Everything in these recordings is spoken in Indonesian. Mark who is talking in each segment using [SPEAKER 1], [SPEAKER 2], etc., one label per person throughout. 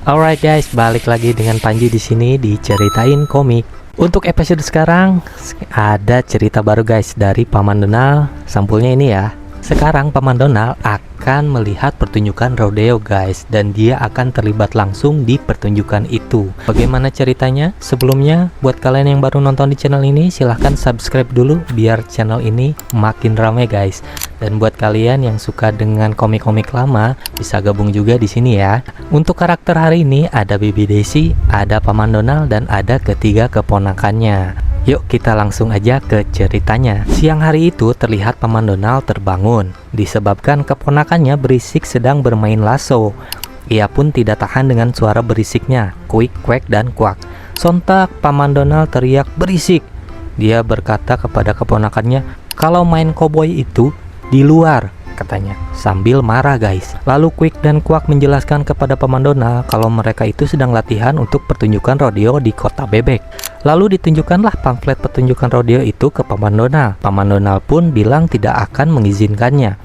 [SPEAKER 1] Alright guys, balik lagi dengan Panji di sini di Ceritain Komik. Untuk episode sekarang ada cerita baru guys dari Paman Donald. Sampulnya ini ya. Sekarang Paman Donald akan melihat pertunjukan rodeo guys, dan dia akan terlibat langsung di pertunjukan itu. Bagaimana ceritanya? Sebelumnya, buat kalian yang baru nonton di channel ini, silahkan subscribe dulu biar channel ini makin ramai guys. Dan buat kalian yang suka dengan komik-komik lama, bisa gabung juga di sini ya. Untuk karakter hari ini ada Bibi Daisy, ada Paman Donald, dan ada ketiga keponakannya. Yuk kita langsung aja ke ceritanya. Siang hari itu terlihat Paman Donald terbangun disebabkan keponakannya berisik sedang bermain lasso. Ia pun tidak tahan dengan suara berisiknya, kuik, kuek, dan kuak. Sontak Paman Donald teriak berisik. Dia berkata kepada keponakannya, kalau main koboi itu di luar, katanya, sambil marah guys. Lalu Quick dan Quack menjelaskan kepada Paman Donald kalau mereka itu sedang latihan untuk pertunjukan rodeo di kota bebek. Lalu ditunjukkanlah pamflet pertunjukan rodeo itu ke Paman Donald. Paman Donald pun bilang tidak akan mengizinkannya.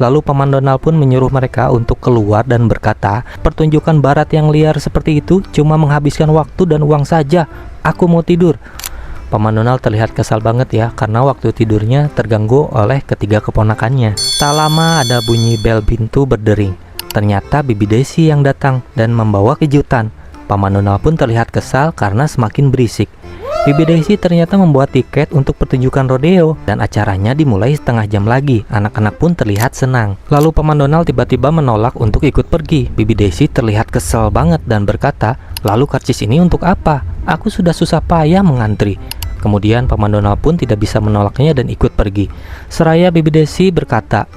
[SPEAKER 1] Lalu Paman Donald pun menyuruh mereka untuk keluar dan berkata, pertunjukan barat yang liar seperti itu cuma menghabiskan waktu dan uang saja. Aku mau tidur. Paman Donald terlihat kesal banget ya, karena waktu tidurnya terganggu oleh ketiga keponakannya. Tak lama ada bunyi bel pintu berdering. Ternyata Bibi Daisy yang datang dan membawa kejutan. Paman Donald pun terlihat kesal karena semakin berisik. Bibi Daisy ternyata membuat tiket untuk pertunjukan rodeo, dan acaranya dimulai setengah jam lagi. Anak-anak pun terlihat senang. Lalu Paman Donald tiba-tiba menolak untuk ikut pergi. Bibi Daisy terlihat kesal banget dan berkata, lalu karcis ini untuk apa? Aku sudah susah payah mengantri. Kemudian Paman Donald pun tidak bisa menolaknya dan ikut pergi. Seraya Bibi Daisy berkata,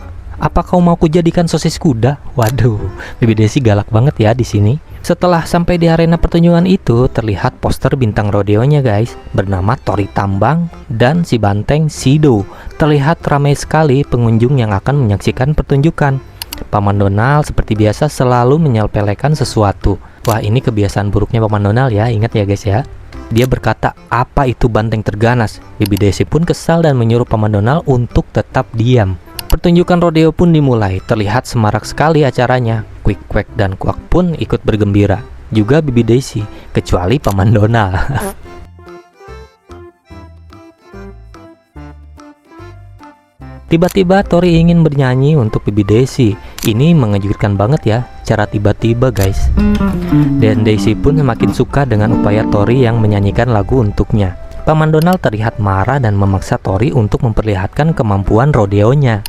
[SPEAKER 1] apa kau mau kujadikan sosis kuda? Waduh, Bibi Daisy galak banget ya di sini. Setelah sampai di arena pertunjukan itu, terlihat poster bintang rodeonya guys, bernama Tori Tambang dan si banteng Sido. Terlihat ramai sekali pengunjung yang akan menyaksikan pertunjukan. Paman Donald seperti biasa selalu menyelpelekan sesuatu. Wah, ini kebiasaan buruknya Paman Donald ya, ingat ya guys ya. Dia berkata, apa itu banteng terganas? Bibi Daisy pun kesal dan menyuruh Paman Donald untuk tetap diam. Pertunjukan rodeo pun dimulai. Terlihat semarak sekali acaranya. Quick, Quack, dan Quack pun ikut bergembira. Juga Bibi Daisy, kecuali Paman Donald. Tiba-tiba Tori ingin bernyanyi untuk Bibi Daisy. Ini mengejutkan banget ya, cara tiba-tiba guys. Dan Daisy pun semakin suka dengan upaya Tori yang menyanyikan lagu untuknya. Paman Donald terlihat marah dan memaksa Tori untuk memperlihatkan kemampuan rodeonya.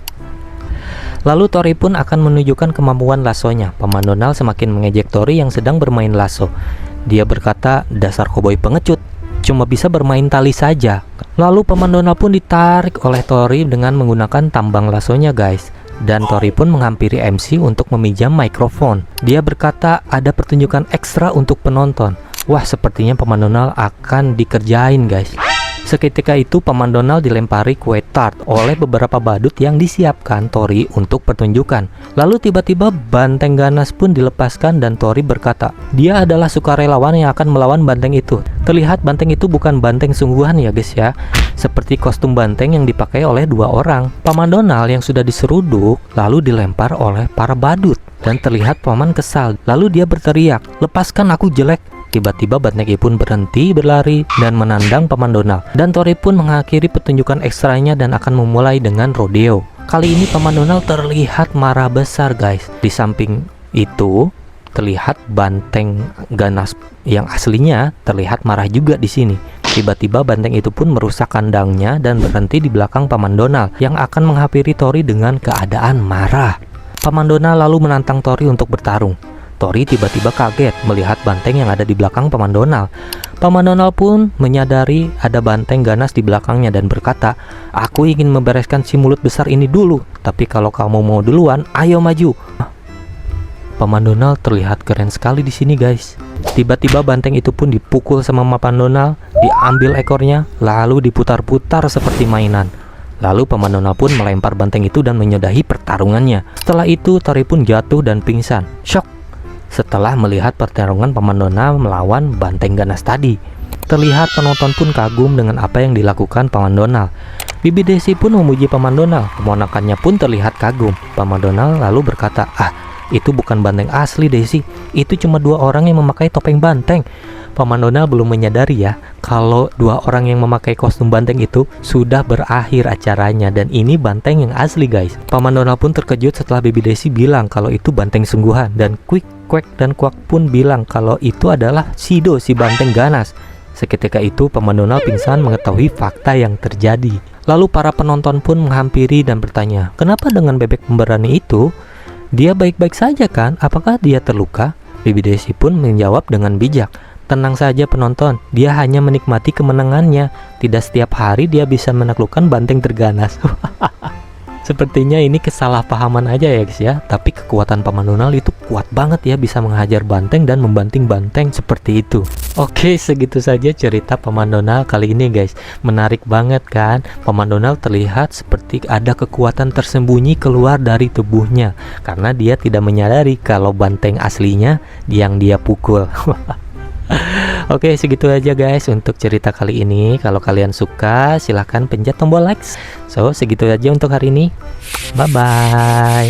[SPEAKER 1] Lalu Tori pun akan menunjukkan kemampuan lasonya. Paman Donald semakin mengejek Tori yang sedang bermain lasso. Dia berkata, dasar koboi pengecut, cuma bisa bermain tali saja. Lalu Paman Donald pun ditarik oleh Tori dengan menggunakan tambang lasonya guys. Dan Tori pun menghampiri MC untuk meminjam mikrofon. Dia berkata ada pertunjukan ekstra untuk penonton. Wah, sepertinya Paman Donald akan dikerjain guys. Seketika itu Paman Donald dilempari kue tart oleh beberapa badut yang disiapkan Tori untuk pertunjukan. Lalu tiba-tiba banteng ganas pun dilepaskan dan Tori berkata, dia adalah sukarelawan yang akan melawan banteng itu. Terlihat banteng itu bukan banteng sungguhan ya guys ya, seperti kostum banteng yang dipakai oleh dua orang. Paman Donald yang sudah diseruduk lalu dilempar oleh para badut, dan terlihat Paman kesal. Lalu dia berteriak, lepaskan aku jelek. Tiba-tiba banteng itu pun berhenti berlari dan menandang Paman Donald. Dan Tori pun mengakhiri pertunjukan ekstranya dan akan memulai dengan rodeo. Kali ini Paman Donald terlihat marah besar guys. Di samping itu terlihat banteng ganas yang aslinya terlihat marah juga di sini. Tiba-tiba banteng itu pun merusak kandangnya dan berhenti di belakang Paman Donald yang akan menghampiri Tori dengan keadaan marah. Paman Donald lalu menantang Tori untuk bertarung. Tori tiba-tiba kaget melihat banteng yang ada di belakang Paman Donald. Paman Donald pun menyadari ada banteng ganas di belakangnya dan berkata, aku ingin membereskan si mulut besar ini dulu, tapi kalau kamu mau duluan, ayo maju. Paman Donald terlihat keren sekali di sini guys. Tiba-tiba banteng itu pun dipukul sama Paman Donald, diambil ekornya, lalu diputar-putar seperti mainan. Lalu Paman Donald pun melempar banteng itu dan menyudahi pertarungannya. Setelah itu Tori pun jatuh dan pingsan. Shock setelah melihat pertarungan Paman Donald melawan banteng ganas tadi. Terlihat penonton pun kagum dengan apa yang dilakukan Paman Donald. Bibi Daisy pun memuji Paman Donald. Keponakannya pun terlihat kagum. Paman Donald lalu berkata, itu bukan banteng asli Daisy. Itu cuma dua orang yang memakai topeng banteng. Paman Donald belum menyadari ya kalau dua orang yang memakai kostum banteng itu sudah berakhir acaranya, dan ini banteng yang asli guys. Paman Donald pun terkejut setelah Baby Daisy bilang kalau itu banteng sungguhan, dan Quick, Quack, dan Quack pun bilang kalau itu adalah Shido, si banteng ganas. Seketika itu Paman Donald pingsan mengetahui fakta yang terjadi. Lalu para penonton pun menghampiri dan bertanya, kenapa dengan bebek pemberani itu? Dia baik-baik saja kan? Apakah dia terluka? Baby Daisy pun menjawab dengan bijak, tenang saja penonton, dia hanya menikmati kemenangannya. Tidak setiap hari dia bisa menaklukkan banteng terganas. Sepertinya ini kesalahpahaman aja ya guys ya. Tapi kekuatan Paman Donald itu kuat banget ya, bisa menghajar banteng dan membanting banteng seperti itu. Oke, segitu saja cerita Paman Donald kali ini guys. Menarik banget kan? Paman Donald terlihat seperti ada kekuatan tersembunyi keluar dari tubuhnya, karena dia tidak menyadari kalau banteng aslinya yang dia pukul. Oke, segitu aja guys untuk cerita kali ini. Kalau kalian suka silahkan pencet tombol like. So, segitu aja untuk hari ini. Bye bye.